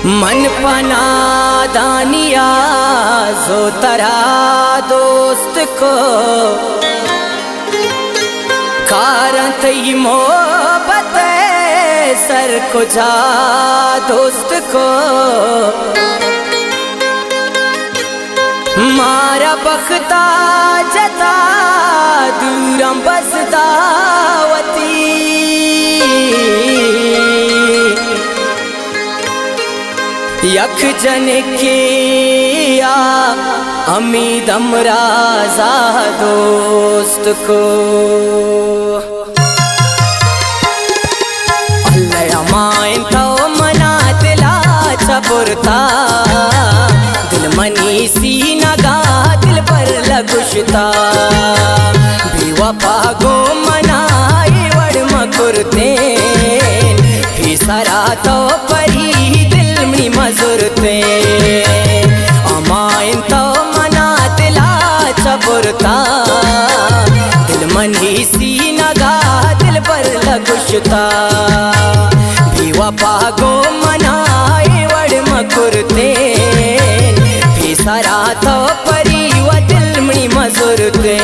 मन पना दानिया जो तरा दोस्त को कारण तई मोहब्बत सर को जा दोस्त को मारा बख्ता जता दूरम बसदावती यख जन के या अमीद अमराजा दोस्त को अल्लाह माइन तो मना दिला चबुरता दिल मनी सी नगा दिल पर लगुशता बेवफा गो मनाए वड़ मकुरते भी सरा तो परी मजुरते अमाइन तो मना दिला चबुरता दिल मनी सी नगा दिल पर लगुशता भी वफा गो मनाए वड़ मकुरते भी सरा तो परी व दिल मनी मजुरते